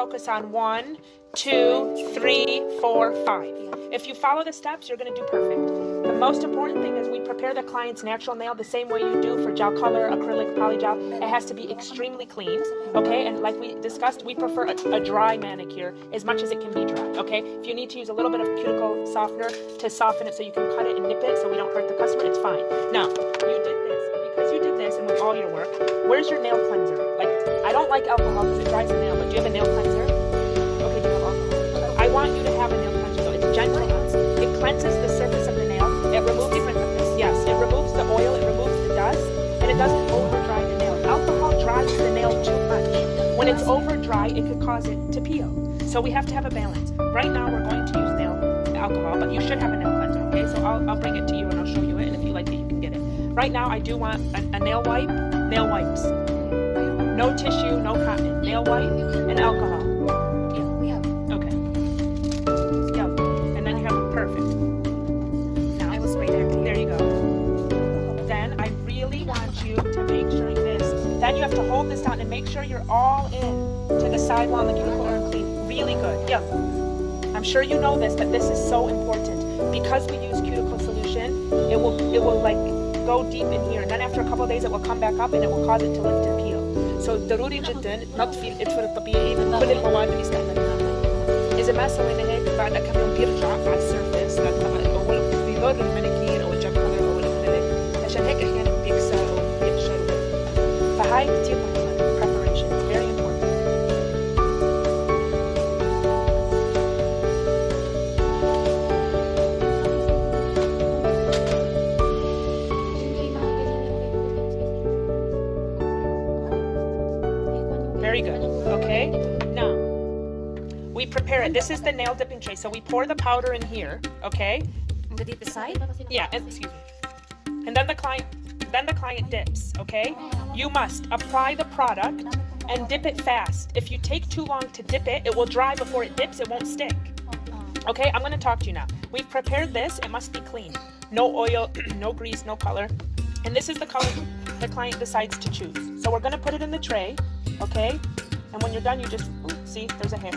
focus on 1, 2, 3, 4, 5. If you follow the steps, you're going to do perfect. The most important thing is we prepare the client's natural nail the same way you do for gel color, acrylic, polygel. It has to be extremely clean, okay? And like we discussed, we prefer a dry manicure as much as it can be dry, okay? If you need to use a little bit of cuticle softener to soften it so you can cut it and nip it so we don't hurt the customer, it's fine. Now, you did this. Because you did this and with all your work, where's your nail cleanser? Like, I don't like alcohol because it dries the nail, but do you have a nail cleanser? Okay, do you have alcohol? I want you to have a nail cleanser, so it's gentle. It cleanses the surface of the nail. It removes yes, it removes the oil, it removes the dust, and it doesn't over dry the nail. Alcohol dries the nail too much. When it's over dry, it could cause it to peel. So we have to have a balance. Right now, we're going to use nail alcohol, but you should have a nail cleanser, okay? So I'll bring it to you and I'll show you it, and if you like it, you can get it. Right now, I do want a nail wipe, nail wipes. No tissue, no cotton. Nail wipe and alcohol. Yeah, we have. Okay. Yeah, and then you have it perfect. Now, I will spray there. There you go. Then I really want you to make sure this. Then you have to hold this down and make sure you're all in to the side wall and the cuticle are clean. Really good. Yeah. I'm sure you know this, but this is so important. Because we use cuticle solution, it will like go deep in here, and then after a couple of days it will come back up and it will cause it to lift and peel. So ضروري جدا نطفي الإدفر الطبيعي من كل المواد اللي استخدمناها. إذا ما سوينا هيك بعد كم يوم بيرجع على السيرفيس أو بيضر المانيكير أو الجل كولر أو الأكريليك، عشان هيك أحيانا بيكسر أو بيقشر. فهاي كتير مهمة. Preparation is very important. Very good. Okay. Now, we prepare it. This is the nail dipping tray. So we pour the powder in here. Okay. The deep side? Yeah. And, excuse me. And then the client dips. Okay. You must apply the product and dip it fast. If you take too long to dip it, it will dry before it dips. It won't stick. Okay. I'm going to talk to you now. We've prepared this. It must be clean. No oil, no grease, no color. And this is the color the client decides to choose. So we're going to put it in the tray. Okay, and when you're done, you just, see, there's a hair.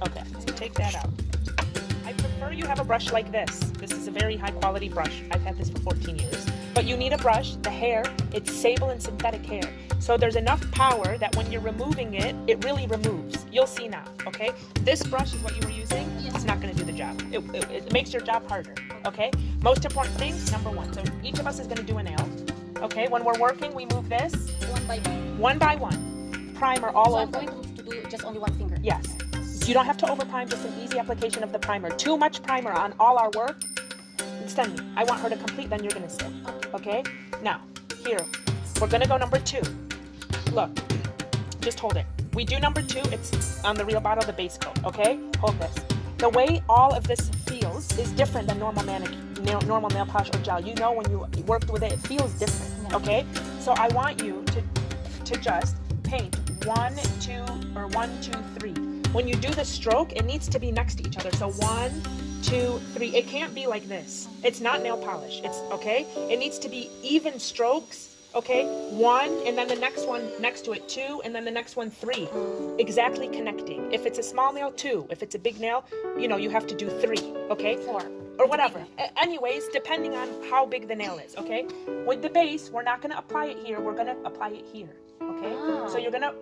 Okay, so take that out. I prefer you have a brush like this. This is a very high quality brush. I've had this for 14 years. But you need a brush, the hair, it's sable and synthetic hair. So there's enough power that when you're removing it, it really removes. You'll see now, okay? This brush is what you were using. It's not gonna do the job. It makes your job harder, okay? Most important thing, number 1. So each of us is gonna do a nail. Okay, when we're working, we move this. One by one. Primer all over. I'm going to do just only one finger. Yes. You don't have to over prime, just an easy application of the primer. Too much primer on all our work. Send me. I want her to complete, then you're going to sit. Okay? Now, here. We're going to go number 2. Look. Just hold it. We do number 2. It's on the real bottle, the base coat. Okay? Hold this. The way all of this feels is different than normal normal nail polish or gel. You know when you worked with it, it feels different. Okay? So I want you to just paint 1, 2, or 1, 2, 3. When you do the stroke, it needs to be next to each other. So 1, 2, 3. It can't be like this. It's not nail polish. It's okay. It needs to be even strokes. Okay, 1, and then the next one next to it 2, and then the next one 3. Exactly connecting. If it's a small nail, 2. If it's a big nail, you have to do 3. Okay, 4 or whatever. Anyways, depending on how big the nail is. Okay, with the base, we're not gonna apply it here. We're gonna apply it here. Okay, so you're gonna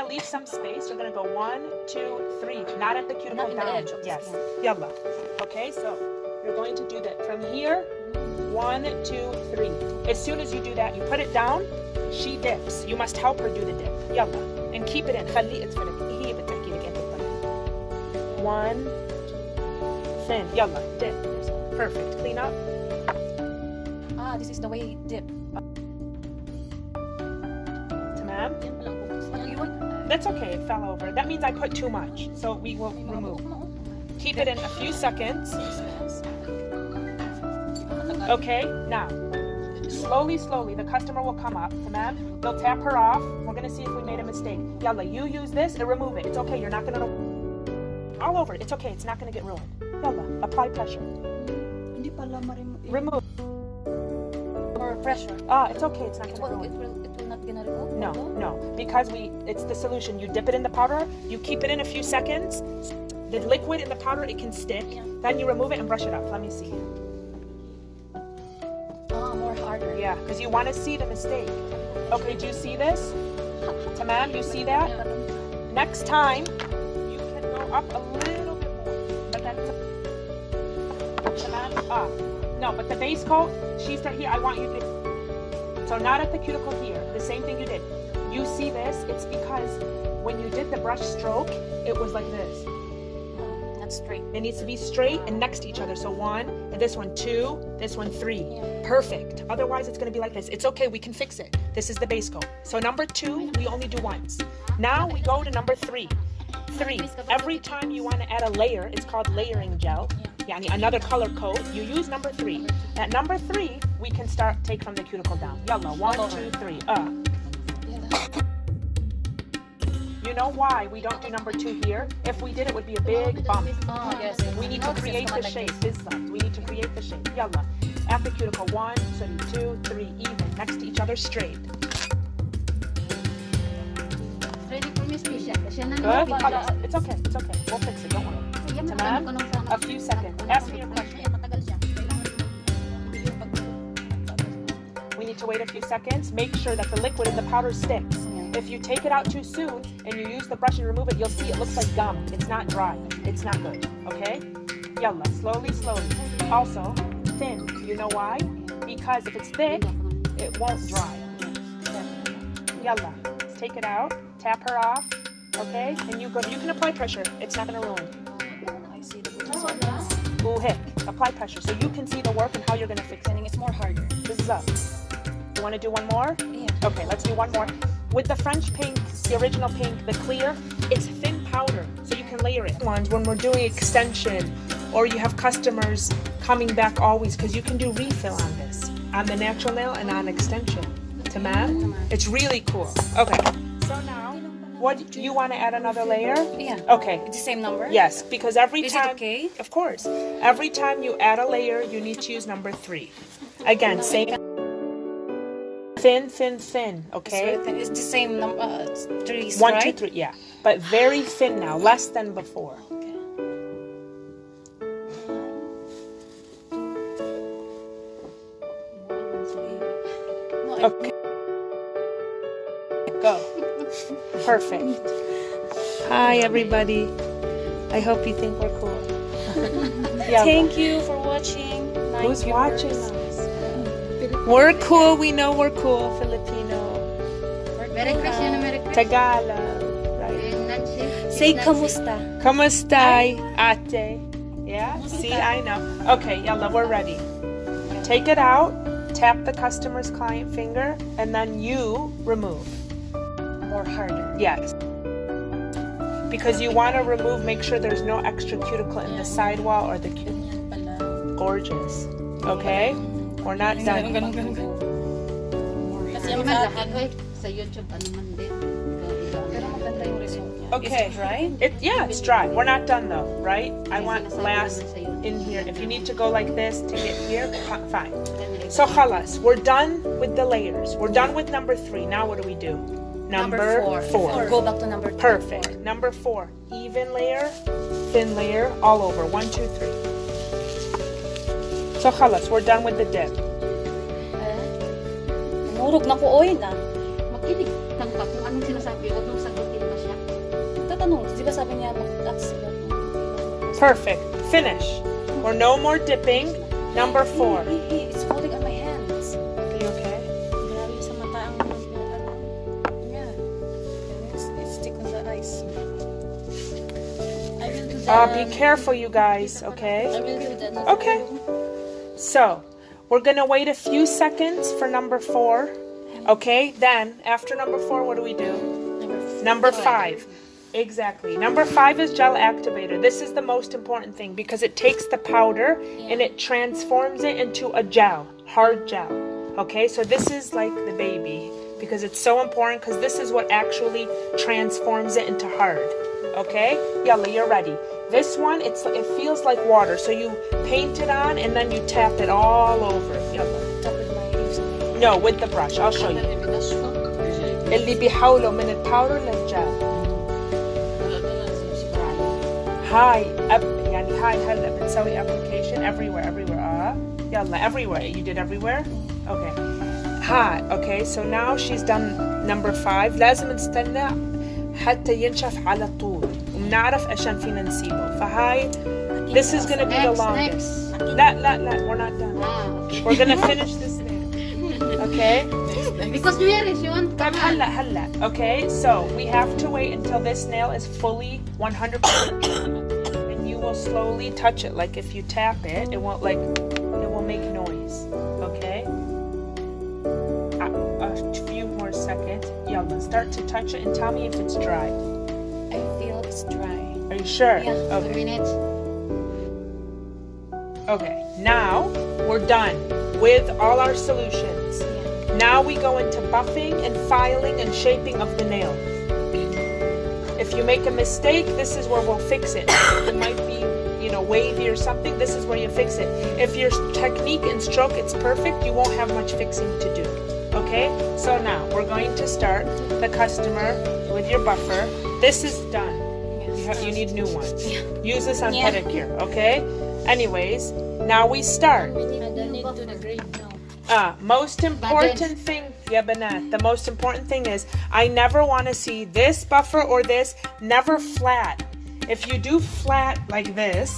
leave some space. You're gonna go 1, 2, 3, not at the cuticle down. Edge yes, yalla. Okay, so you're going to do that from here. 1, 2, 3. As soon as you do that, you put it down. She dips. You must help her do the dip. Yalla, and keep it in. خليه يدفلك. هي بتحكي لك انت الطريقة. 1, thin. Yalla, dip. Perfect. Clean up. This is the way dip. Tamam. That's okay. It fell over. That means I put too much, so we will remove. Keep it in a few seconds. Okay, now, slowly, the customer will come up, tamam? They'll tap her off. We're gonna see if we made a mistake. Yalla, you use this and remove it. It's okay, you're not gonna... All over it, it's okay, it's not gonna get ruined. Yalla, apply pressure. Remove. Or pressure. It's okay, it's not gonna ruin. It will not gonna remove? No, Also? no, because it's the solution. You dip it in the powder, you keep it in a few seconds. The liquid in the powder, it can stick. Yeah. Then you remove it and brush it off. Let me see. More harder. Yeah, because you want to see the mistake. Okay, do you see this? Tamam, you see that? Next time, you can go up a little bit more. But that's Tamam, up. No, but the base coat, she's right here. I want you to. So not at the cuticle here. The same thing you did. You see this? It's because when you did the brush stroke, it was like this. Not straight. It needs to be straight and next to each other. So 1, and this one 2, this one 3. Yeah. Perfect. Otherwise, it's going to be like this. It's okay. We can fix it. This is the base coat. So number 2, we only do once. Now we go to number 3. 3. Every time you want to add a layer, it's called layering gel. Yeah, another color coat. You use number 3. At number 3, we can take from the cuticle down. Yalla. 1, 2, 3. You know why we don't do number 2 here? If we did, it would be a big bump. Oh, yes. We need to create the shape. We need to create the shape. Yalla. At the cuticle, 1, 2, 3, even. Next to each other, straight. Ready for Miss Fisha. Good. It's okay. It's okay. We'll fix it. Don't worry. Tamam? A few seconds. Ask me your question. We need to wait a few seconds. Make sure that the liquid in the powder sticks. If you take it out too soon and you use the brush and remove it, you'll see it looks like gum. It's not dry. It's not good. Okay? Yalla. Slowly, slowly. Also, thin. You know why? Because if it's thick, it won't dry. Yalla. Let's take it out. Tap her off. Okay? And you can apply pressure. It's not going to ruin. I see the Hick. Apply pressure so you can see the work and how you're going to fix it. it's more harder. This is up. You want to do one more? Yeah. Okay, let's do one more. With the French pink, the original pink, the clear, it's thin powder, so you can layer it. Ones when we're doing extension, or you have customers coming back always, because you can do refill on this, on the natural nail and on extension. Tamam? It's really cool. Okay, so now, what you want to add another layer? Yeah. Okay. It's the same number? Yes, because every Is time. it okay? Of course. Every time you add a layer, you need to use number 3. Again, same. Thin, thin, thin. Okay. It's the same number. 3, 1, right? 2, 3. Yeah, but very thin now, less than before. Okay. Okay. Go. Perfect. Hi, everybody. I hope you think we're cool. Yeah. Thank you for watching. Who's watching us? We're cool. We know we're cool. Filipino. Merry Christmas, Merry Christmas. Tagalog. Right. Say kamusta. Kamusta, ate? Yeah? See, I know. Okay, yalla, we're ready. Take it out. Tap the customer's client finger. And then you remove. More harder. Yes. Because you want to remove, make sure there's no extra cuticle in the sidewall or the cuticle. Gorgeous. Okay? We're not done. Kasi Kasi yung man sa lahat akin, sa YouTube ano man din. pero maganda yung result niya. Okay. Is it dry? Yeah, it's dry. We're not done though, right? I want last in here. If you need to go like this to get here, fine. So khalas, we're done with the layers. We're done with number 3. Now what do we do? Number 4. Go back to number 2. Perfect. Number 4. Even layer, thin layer, all over. 1, 2, 3. So khalas, we're done with the dip. Namurog na ko oil na. Makinig lang ka kung anong sinasabi. Huwag mong sagutin ba siya. Tatanong, di ba sabi niya mag-accident? Perfect. Finish. We're no more dipping. Number 4. It's falling on my hands. Are you okay? Grabe sa mata ang yeah. It's stick on the ice. I will do that. Be careful, you guys, okay? I will do that. Okay. So, we're going to wait a few seconds for number 4. Okay, then, after number 4, what do we do? Number 5. Exactly. Number 5 is gel activator. This is the most important thing because it takes the powder and it transforms it into a gel, hard gel. Okay, so this is like the baby because it's so important because this is what actually transforms it into hard. Okay, yalla, you're ready. This one, it feels like water, so you paint it on and then you tap it all over. Yalla. Tap with my using my No, with the brush. I'll show you. اللي بيحولوا من الباودر للجel. هاي يعني هاي هلا بتسوي application everywhere. يلا everywhere. You did everywhere? Okay. هاي. Okay, so now she's done number 5. لازم نستنى حتى ينشف على طول وبنعرف عشان فينا نسيبه. فهاي this is gonna be the longest. لا, we're not done. We're gonna finish this thing. Okay? Because where is you want طب هلا. Okay, so we have to wait until this nail is fully 100% and you will slowly touch it. Like if you tap it, it will make noise. Okay? A few more seconds. Yalla, start to touch it and tell me if it's dry. I feel it's dry. Are you sure? Yeah. 2 Okay. minutes. Okay, now we're done with all our solutions. Now we go into buffing and filing and shaping of the nail. If you make a mistake, this is where we'll fix it. It might be, wavy or something. This is where you fix it. If your technique and stroke it's perfect, you won't have much fixing to do. Okay? So now we're going to start the customer with your buffer. This is done. You need new ones. Use this on pedicure, okay? Anyways, now we start. Most important thing, the most important thing is I never want to see this buffer or this never flat. If you do flat like this,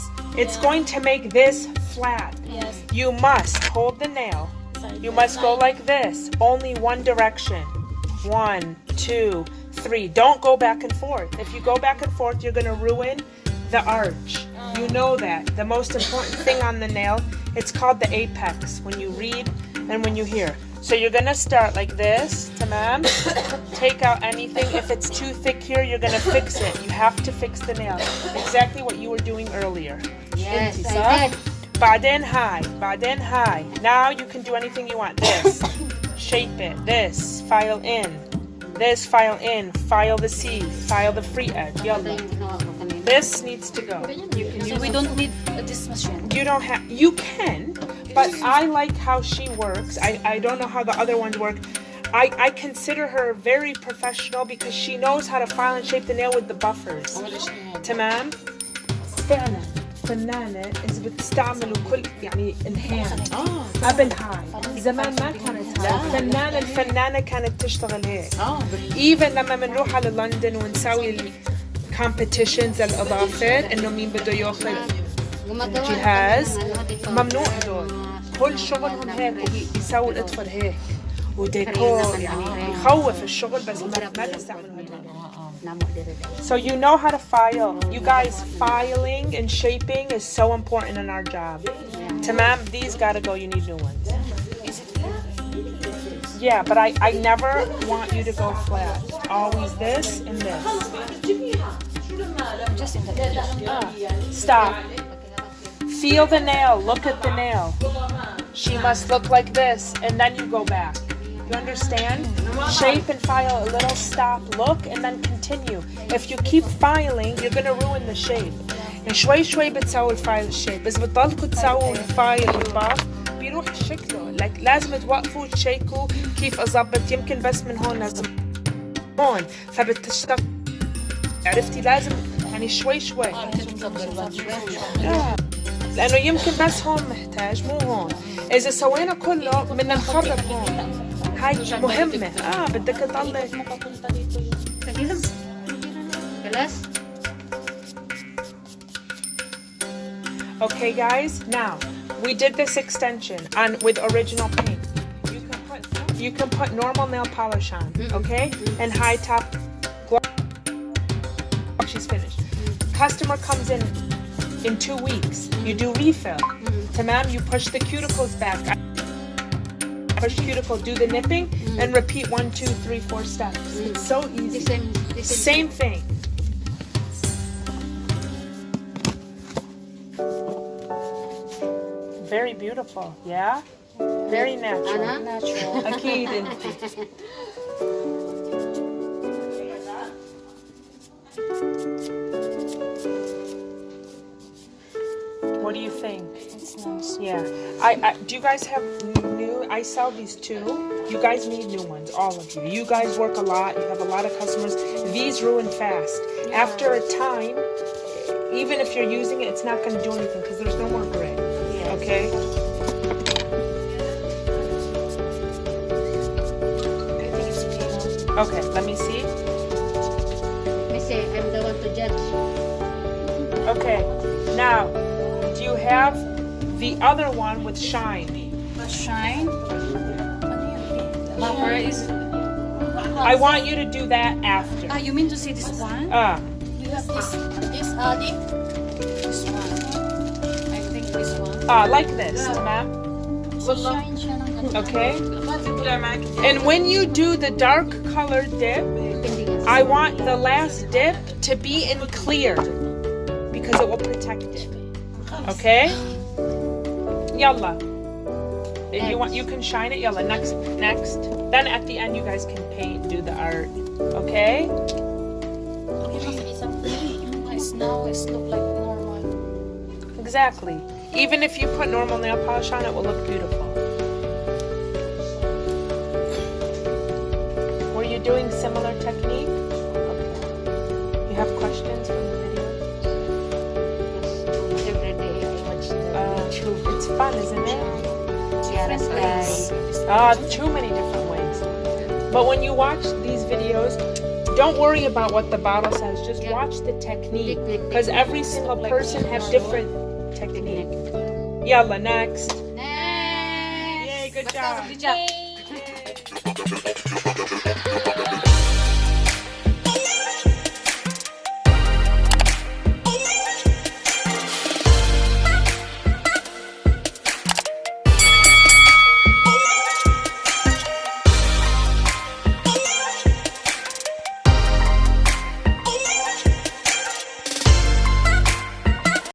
it's going to make this flat. Yes. You must hold the nail. You must go like this, only one direction. 1, 2, 3. Don't go back and forth. If you go back and forth, you're going to ruin the arch. You know that. The most important thing on the nail, it's called the apex when you read and when you hear. So you're going to start like this, tamam. Take out anything. If it's too thick here, you're going to fix it. You have to fix the nail. Exactly what you were doing earlier. Yes, Inti, I صح؟ did. بعدين high. Now you can do anything you want. This. Shape it. This. File in. This. File in. File the C. File the free edge. Yalla. This needs to go. So we don't need this machine. You don't have. You can, but I like how she works. I don't know how the other ones work. I consider her very professional because she knows how to file and shape the nail with the buffers. تمام؟ فعلا فنانة إذا بتستعملوا كل يعني الهاند. قبل هاي زمان ما كانت هاي. الفنانة كانت تشتغل هيك. Even لما بنروح على لندن ونسوي competitions الأظافر إنه مين بده ياخذ جهاز ممنوع هدول. كل شغلهم هيك وبيسووا الأطفال هيك وديكور يعني يخوف الشغل بس ما بيستعملوا هدول. So you know how to file. You guys, filing and shaping is so important in our job. Tamam, these gotta go. You need new ones. Yeah, but I never want you to go flat. Always this and this. Just in the Stop. Feel the nail. Look at the nail. She must look like this, and then you go back. You understand? Shape and file a little, stop, look, and then continue. If you keep filing, you're gonna ruin the shape. يعني شوي بتسوي الفايل الشيب، بس بتضلكوا تسووا الفايل والباف بيروح شكله. like لازم توقفوا تشيكوا كيف أظبط. يمكن بس من هون لازم هون فبتشتغل. عرفتي لازم يعني شوي. لأنه يمكن بس هون محتاج مو هون. إذا سوينا كله بدنا نخرب هون. هاي مهمة. بدك تضلي. Okay, guys. Now we did this extension on with original paint. You can put normal nail polish on, okay, and high top. She's finished. Customer comes in 2 weeks. You do refill. Tamam. You push the cuticles back. Push cuticle, do the nipping, and repeat 1, 2, 3, 4 steps. It's so easy. Same thing. Very beautiful, yeah? Very natural. أكيد أنت. What do you think? think. It's nice. Yeah. I do you guys have new? I sell these too. You guys need new ones, all of you. You guys work a lot. You have a lot of customers. These ruin fast. After a time, even if you're using it, it's not going to do anything because there's no more grit. Yes. Okay. I think it's okay now. Okay. Let me see. May say, I'm the one to judge. Okay. Now, do you have the other one with shine? But shine. Ano yun? Buffer is... I want you to do that after. Ah, you mean to say this one? You have this This one. I think this one. Like this, ma'am. Shine siya ng ganun. Okay. And when you do the dark colored dip, I want the last dip to be in clear because it will protect it. Okay? Yalla. If you want, you can shine it. Yalla. Next. Then at the end, you guys can paint, do the art. Okay? Now it's look like normal. Exactly. Even if you put normal nail polish on, it will look beautiful. Were you doing similar technique? Okay. You have questions from the video? every day I watch the It's fun, isn't it? Kiara's guys. Too many different ways. But when you watch these videos, don't worry about what the bottle says. Just watch the technique. Because every single person has different technique. Yalla, next. Next! Yay, good job. Good job. Yay!